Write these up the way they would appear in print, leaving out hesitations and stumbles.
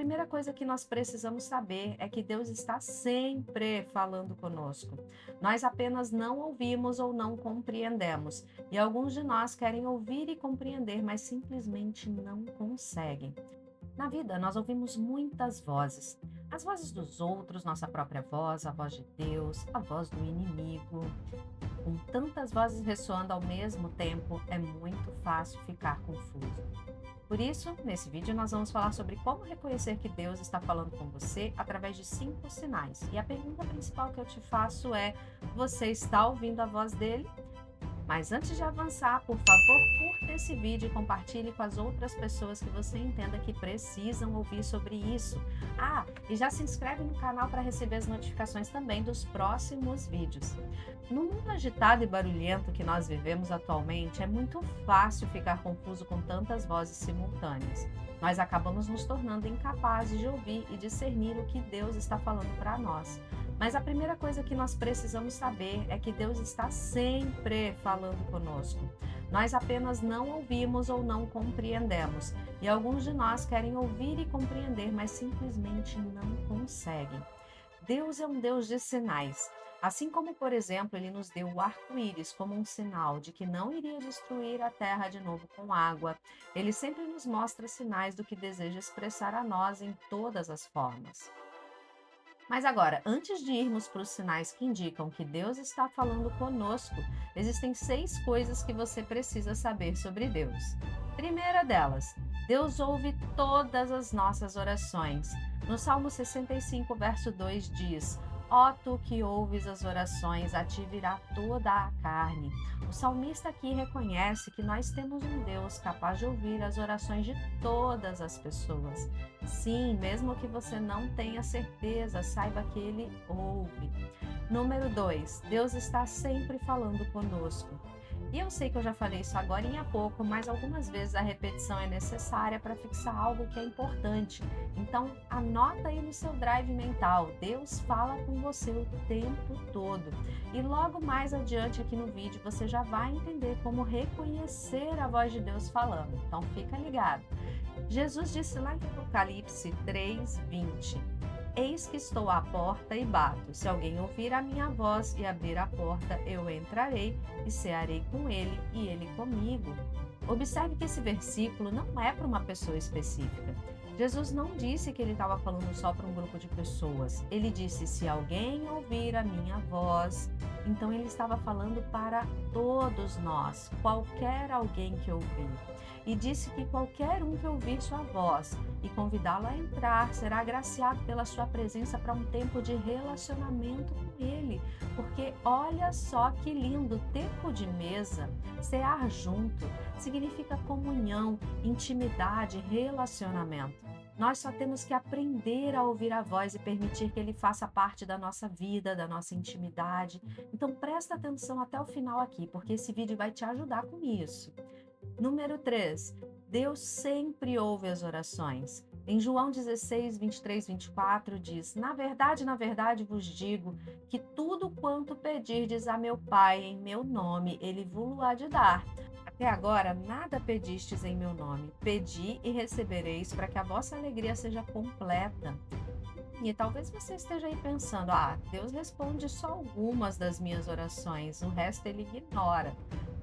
primeira coisa que nós precisamos saber é que Deus está sempre falando conosco. Nós apenas não ouvimos ou não compreendemos. E alguns de nós querem ouvir e compreender, mas simplesmente não conseguem. Na vida, nós ouvimos muitas vozes. As vozes dos outros, nossa própria voz, a voz de Deus, a voz do inimigo. Com tantas vozes ressoando ao mesmo tempo, é muito fácil ficar confuso. Por isso, nesse vídeo nós vamos falar sobre como reconhecer que Deus está falando com você através de 5 sinais. E a pergunta principal que eu te faço é: você está ouvindo a voz dele? Mas antes de avançar, por favor, curta esse vídeo e compartilhe com as outras pessoas que você entenda que precisam ouvir sobre isso. E já se inscreve no canal para receber as notificações também dos próximos vídeos. No mundo agitado e barulhento que nós vivemos atualmente, é muito fácil ficar confuso com tantas vozes simultâneas. Nós acabamos nos tornando incapazes de ouvir e discernir o que Deus está falando para nós. Mas a primeira coisa que nós precisamos saber é que Deus está sempre falando conosco. Nós apenas não ouvimos ou não compreendemos. E alguns de nós querem ouvir e compreender, mas simplesmente não conseguem. Deus é um Deus de sinais. Assim como, por exemplo, ele nos deu o arco-íris como um sinal de que não iria destruir a terra de novo com água, ele sempre nos mostra sinais do que deseja expressar a nós em todas as formas. Mas agora, antes de irmos para os sinais que indicam que Deus está falando conosco, existem 6 coisas que você precisa saber sobre Deus. Primeira delas, Deus ouve todas as nossas orações. No Salmo 65, verso 2 diz: Ó tu que ouves as orações, a ti virá toda a carne. O salmista aqui reconhece que nós temos um Deus capaz de ouvir as orações de todas as pessoas. Sim, mesmo que você não tenha certeza, saiba que Ele ouve. Número 2, Deus está sempre falando conosco. E eu sei que eu já falei isso agora há pouco, mas algumas vezes a repetição é necessária para fixar algo que é importante. Então, anota aí no seu drive mental. Deus fala com você o tempo todo. E logo mais adiante aqui no vídeo você já vai entender como reconhecer a voz de Deus falando. Então, fica ligado. Jesus disse lá em Apocalipse 3:20: Eis que estou à porta e bato. Se alguém ouvir a minha voz e abrir a porta, eu entrarei e cearei com ele e ele comigo. Observe que esse versículo não é para uma pessoa específica. Jesus não disse que ele estava falando só para um grupo de pessoas. Ele disse: se alguém ouvir a minha voz. Então ele estava falando para todos nós, qualquer alguém que ouvir. E disse que qualquer um que ouvir sua voz e convidá-lo a entrar será agraciado pela sua presença para um tempo de relacionamento com ele. Porque olha só que lindo, tempo de mesa, cear junto, significa comunhão, intimidade, relacionamento. Nós só temos que aprender a ouvir a voz e permitir que ele faça parte da nossa vida, da nossa intimidade. Então presta atenção até o final aqui, porque esse vídeo vai te ajudar com isso. Número 3, Deus sempre ouve as orações. Em João 16, 23, 24 diz: na verdade vos digo que tudo quanto pedirdes a meu Pai em meu nome, ele vos há de dar. Até agora nada pedistes em meu nome. Pedi e recebereis para que a vossa alegria seja completa. E talvez você esteja aí pensando: Deus responde só algumas das minhas orações, o resto ele ignora.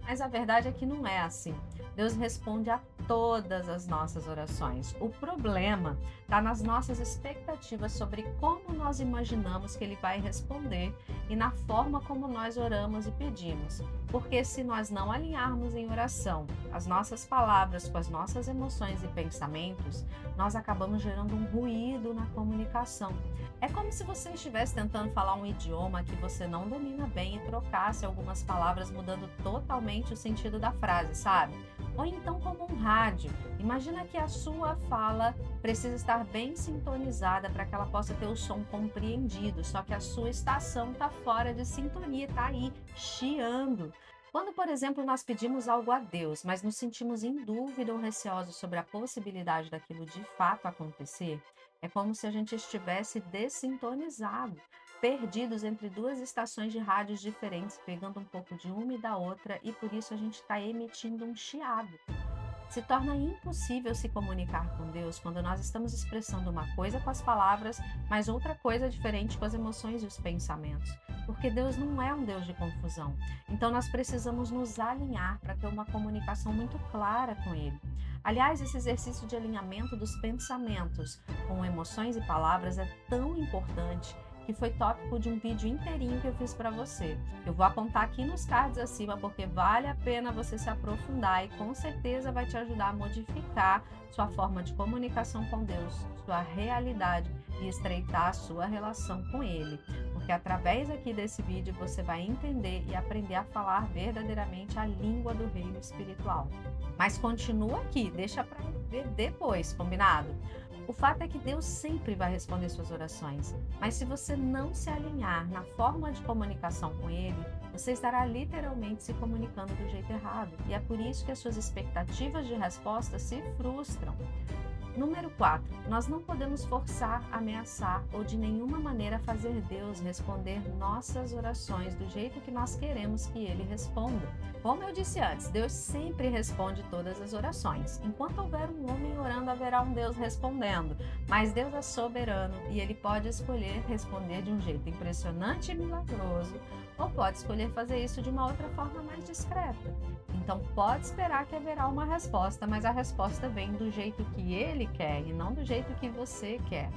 Mas a verdade é que não é assim. Deus responde a todas as nossas orações. O problema está nas nossas expectativas sobre como nós imaginamos que Ele vai responder e na forma como nós oramos e pedimos. Porque se nós não alinharmos em oração as nossas palavras com as nossas emoções e pensamentos, nós acabamos gerando um ruído na comunicação. É como se você estivesse tentando falar um idioma que você não domina bem e trocasse algumas palavras mudando totalmente o sentido da frase, sabe? Ou então como um rádio. Imagina que a sua fala precisa estar bem sintonizada para que ela possa ter o som compreendido, só que a sua estação está fora de sintonia, está aí chiando. Quando, por exemplo, nós pedimos algo a Deus, mas nos sentimos em dúvida ou receosos sobre a possibilidade daquilo de fato acontecer, é como se a gente estivesse dessintonizado, perdidos entre 2 estações de rádios diferentes, pegando um pouco de uma e da outra, e por isso a gente está emitindo um chiado. Se torna impossível se comunicar com Deus quando nós estamos expressando uma coisa com as palavras, mas outra coisa diferente com as emoções e os pensamentos. Porque Deus não é um Deus de confusão. Então nós precisamos nos alinhar para ter uma comunicação muito clara com Ele. Aliás, esse exercício de alinhamento dos pensamentos com emoções e palavras é tão importante que foi tópico de um vídeo inteirinho que eu fiz para você. Eu vou apontar aqui nos cards acima porque vale a pena você se aprofundar e com certeza vai te ajudar a modificar sua forma de comunicação com Deus, sua realidade e estreitar a sua relação com Ele. Porque através aqui desse vídeo você vai entender e aprender a falar verdadeiramente a língua do reino espiritual. Mas continua aqui, deixa para ver depois, combinado? O fato é que Deus sempre vai responder suas orações, mas se você não se alinhar na forma de comunicação com Ele, você estará literalmente se comunicando do jeito errado, e é por isso que as suas expectativas de resposta se frustram. Número 4. Nós não podemos forçar, ameaçar ou de nenhuma maneira fazer Deus responder nossas orações do jeito que nós queremos que Ele responda. Como eu disse antes, Deus sempre responde todas as orações. Enquanto houver um homem orando, haverá um Deus respondendo. Mas Deus é soberano e Ele pode escolher responder de um jeito impressionante e milagroso, ou pode escolher fazer isso de uma outra forma mais discreta. Então pode esperar que haverá uma resposta, mas a resposta vem do jeito que Ele quer e não do jeito que você quer.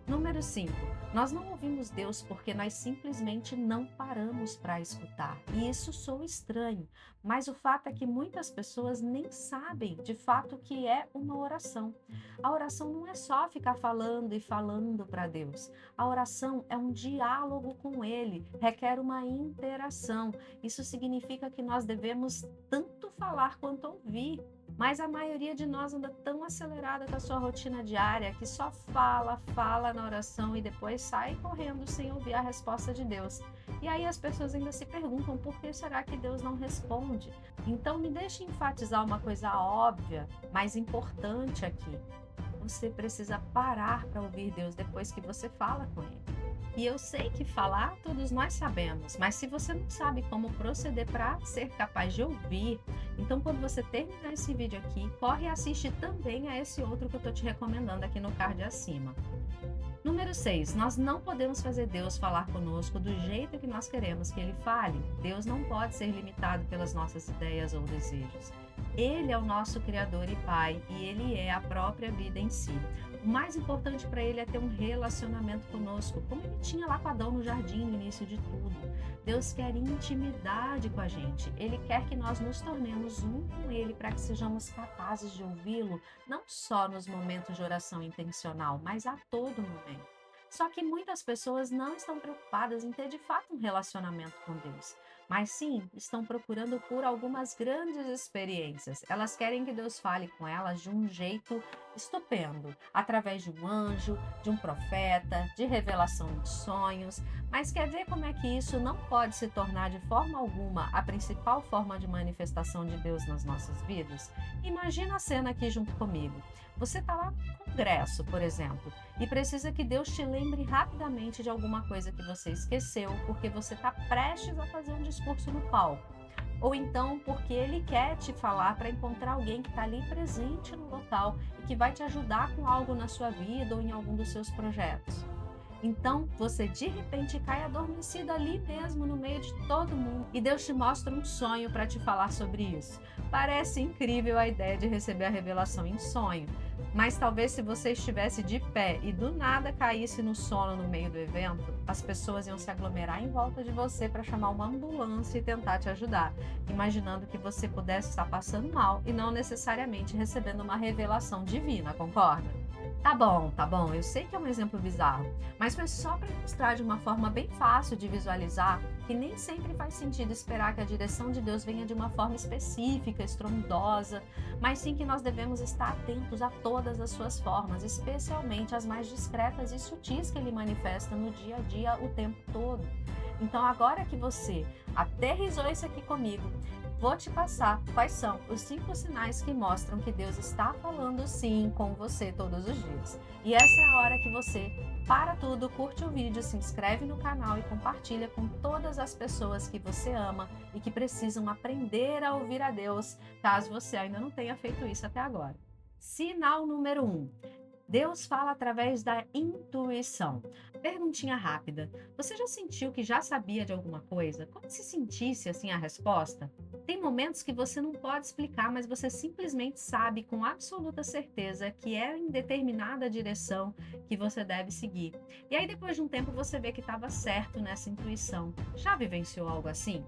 Número 5. Nós não ouvimos Deus porque nós simplesmente não paramos para escutar. E isso soa estranho, mas o fato é que muitas pessoas nem sabem de fato o que é uma oração. A oração não é só ficar falando e falando para Deus. A oração é um diálogo com Ele, requer uma interação. Isso significa que nós devemos tanto falar quanto ouvir. Mas a maioria de nós anda tão acelerada com a sua rotina diária que só fala na oração e depois sai correndo sem ouvir a resposta de Deus. E aí as pessoas ainda se perguntam por que será que Deus não responde? Então me deixe enfatizar uma coisa óbvia, mas importante aqui. Você precisa parar para ouvir Deus depois que você fala com Ele. E eu sei que falar todos nós sabemos, mas se você não sabe como proceder para ser capaz de ouvir, então quando você terminar esse vídeo aqui, corre e assiste também a esse outro que eu estou te recomendando aqui no card acima. Número 6. Nós não podemos fazer Deus falar conosco do jeito que nós queremos que Ele fale. Deus não pode ser limitado pelas nossas ideias ou desejos. Ele é o nosso Criador e Pai e Ele é a própria vida em si. O mais importante para Ele é ter um relacionamento conosco, como Ele tinha lá com Adão no jardim no início de tudo. Deus quer intimidade com a gente. Ele quer que nós nos tornemos um com Ele para que sejamos capazes de ouvi-lo, não só nos momentos de oração intencional, mas a todo momento. Só que muitas pessoas não estão preocupadas em ter de fato um relacionamento com Deus, mas sim estão procurando por algumas grandes experiências. Elas querem que Deus fale com elas de um jeito estupendo, através de um anjo, de um profeta, de revelação de sonhos. Mas quer ver como é que isso não pode se tornar de forma alguma a principal forma de manifestação de Deus nas nossas vidas? Imagina a cena aqui junto comigo. Você está lá no congresso, por exemplo, e precisa que Deus te lembre rapidamente de alguma coisa que você esqueceu, porque você está prestes a fazer um discurso no palco. Ou então porque Ele quer te falar para encontrar alguém que está ali presente no local e que vai te ajudar com algo na sua vida ou em algum dos seus projetos. Então, você de repente cai adormecido ali mesmo, no meio de todo mundo, e Deus te mostra um sonho para te falar sobre isso. Parece incrível a ideia de receber a revelação em sonho, mas talvez se você estivesse de pé e do nada caísse no sono no meio do evento, as pessoas iam se aglomerar em volta de você para chamar uma ambulância e tentar te ajudar, imaginando que você pudesse estar passando mal e não necessariamente recebendo uma revelação divina, concorda? Tá bom, eu sei que é um exemplo bizarro, mas foi só para ilustrar de uma forma bem fácil de visualizar que nem sempre faz sentido esperar que a direção de Deus venha de uma forma específica, estrondosa, mas sim que nós devemos estar atentos a todas as suas formas, especialmente as mais discretas e sutis que Ele manifesta no dia a dia o tempo todo. Então agora que você aterrissou isso aqui comigo, Vou te passar quais são os 5 sinais que mostram que Deus está falando sim com você todos os dias. E essa é a hora que você para tudo, curte o vídeo, se inscreve no canal e compartilha com todas as pessoas que você ama e que precisam aprender a ouvir a Deus, caso você ainda não tenha feito isso até agora. Sinal número 1. Deus fala através da intuição. Perguntinha rápida. Você já sentiu que já sabia de alguma coisa? Como se sentisse assim a resposta? Tem momentos que você não pode explicar, mas você simplesmente sabe com absoluta certeza que é em determinada direção que você deve seguir. E aí depois de um tempo você vê que estava certo nessa intuição. Já vivenciou algo assim?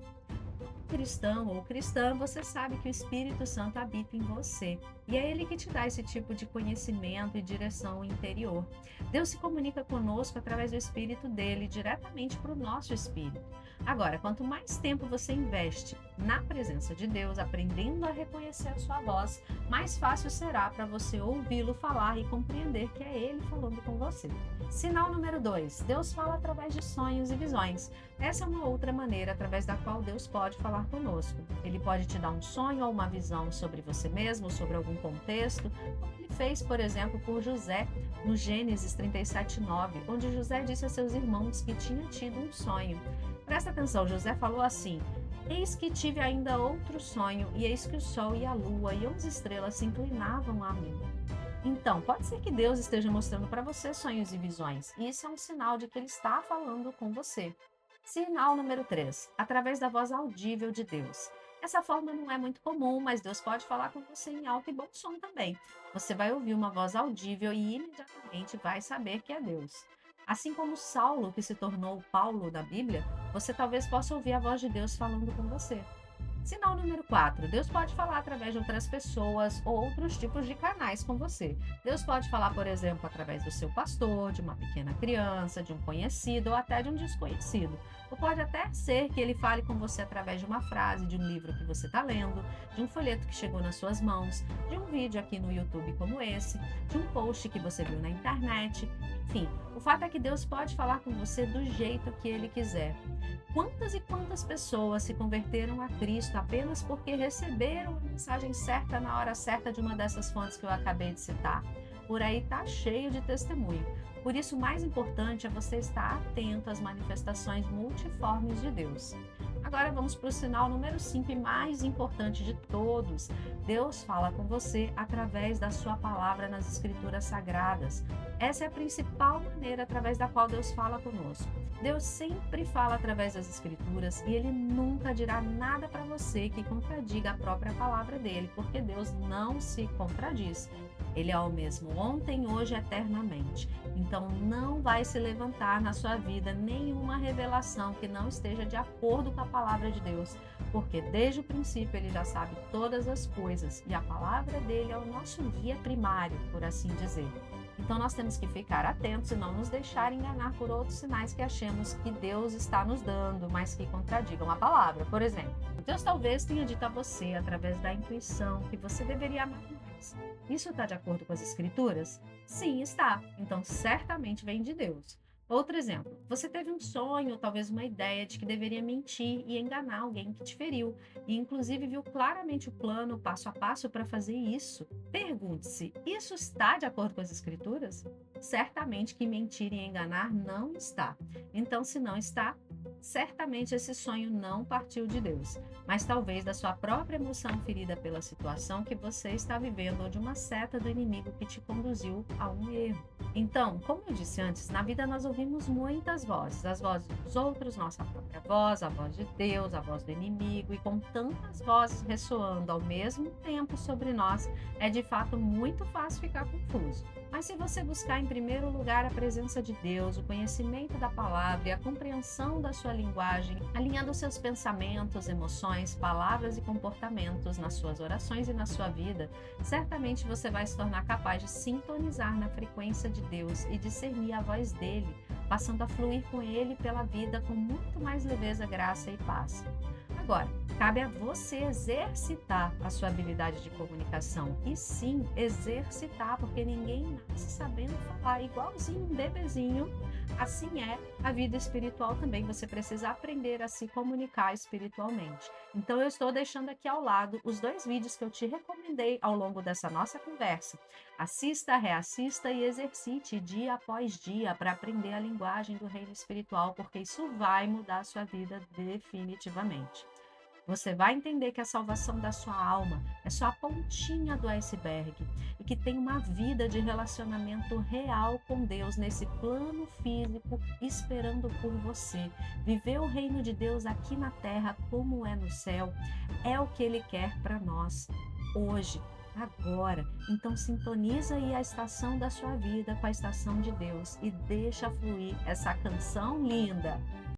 Cristão ou cristã, você sabe que o Espírito Santo habita em você. E é ele que te dá esse tipo de conhecimento e direção interior. Deus se comunica conosco através do Espírito dele, diretamente para o nosso espírito. Agora, quanto mais tempo você investe na presença de Deus, aprendendo a reconhecer a sua voz, mais fácil será para você ouvi-lo falar e compreender que é ele falando com você. Sinal número 2. Deus fala através de sonhos e visões. Essa é uma outra maneira através da qual Deus pode falar conosco. Ele pode te dar um sonho ou uma visão sobre você mesmo, sobre algum contexto, como ele fez, por exemplo, por José, no Gênesis 37:9, onde José disse a seus irmãos que tinha tido um sonho. Presta atenção, José falou assim: eis que tive ainda outro sonho, e eis que o sol e a lua e 11 estrelas se inclinavam a mim. Então, pode ser que Deus esteja mostrando para você sonhos e visões, e isso é um sinal de que ele está falando com você. Sinal número 3, através da voz audível de Deus. Essa forma não é muito comum, mas Deus pode falar com você em alto e bom som também. Você vai ouvir uma voz audível e imediatamente vai saber que é Deus. Assim como Saulo, que se tornou Paulo da Bíblia, você talvez possa ouvir a voz de Deus falando com você. Sinal número 4. Deus pode falar através de outras pessoas ou outros tipos de canais com você. Deus pode falar, por exemplo, através do seu pastor, de uma pequena criança, de um conhecido ou até de um desconhecido. Ou pode até ser que ele fale com você através de uma frase, de um livro que você está lendo, de um folheto que chegou nas suas mãos, de um vídeo aqui no YouTube como esse, de um post que você viu na internet. Enfim, o fato é que Deus pode falar com você do jeito que ele quiser. Quantas e quantas pessoas se converteram a Cristo apenas porque receberam a mensagem certa na hora certa de uma dessas fontes que eu acabei de citar? Por aí está cheio de testemunho. Por isso, o mais importante é você estar atento às manifestações multiformes de Deus. Agora vamos para o sinal número 5 e mais importante de todos. Deus fala com você através da sua palavra nas Escrituras Sagradas. Essa é a principal maneira através da qual Deus fala conosco. Deus sempre fala através das Escrituras e Ele nunca dirá nada para você que contradiga a própria palavra dele, porque Deus não se contradiz. Ele é o mesmo ontem, hoje e eternamente. Então não vai se levantar na sua vida nenhuma revelação que não esteja de acordo com a palavra de Deus, porque desde o princípio ele já sabe todas as coisas e a palavra dele é o nosso guia primário, por assim dizer. Então nós temos que ficar atentos e não nos deixar enganar por outros sinais que achemos que Deus está nos dando, mas que contradigam a palavra. Por exemplo, Deus talvez tenha dito a você, através da intuição, que você deveria amar mais. Isso está de acordo com as Escrituras? Sim, está. Então certamente vem de Deus. Outro exemplo, você teve um sonho, ou talvez uma ideia de que deveria mentir e enganar alguém que te feriu, e inclusive viu claramente o plano passo a passo para fazer isso. Pergunte-se, isso está de acordo com as Escrituras? Certamente que mentir e enganar não está. Então, se não está, certamente esse sonho não partiu de Deus, mas talvez da sua própria emoção ferida pela situação que você está vivendo ou de uma seta do inimigo que te conduziu a um erro. Então, como eu disse antes, na vida nós ouvimos muitas vozes, as vozes dos outros, nossa própria voz, a voz de Deus, a voz do inimigo, e com tantas vozes ressoando ao mesmo tempo sobre nós, é de fato muito fácil ficar confuso. Mas se você buscar em primeiro lugar a presença de Deus, o conhecimento da palavra e a compreensão da sua linguagem, alinhando seus pensamentos, emoções, palavras e comportamentos nas suas orações e na sua vida, certamente você vai se tornar capaz de sintonizar na frequência de Deus e discernir a voz dele, passando a fluir com ele pela vida com muito mais leveza, graça e paz. Agora, cabe a você exercitar a sua habilidade de comunicação. E sim, exercitar, porque ninguém nasce sabendo falar igualzinho um bebezinho. Assim é a vida espiritual também, você precisa aprender a se comunicar espiritualmente. Então eu estou deixando aqui ao lado os 2 vídeos que eu te recomendei ao longo dessa nossa conversa. Assista, reassista e exercite dia após dia para aprender a linguagem do reino espiritual, porque isso vai mudar a sua vida definitivamente. Você vai entender que a salvação da sua alma é só a pontinha do iceberg e que tem uma vida de relacionamento real com Deus nesse plano físico esperando por você. Viver o reino de Deus aqui na terra como é no céu é o que ele quer para nós hoje. Agora, então sintoniza aí a estação da sua vida com a estação de Deus e deixa fluir essa canção linda.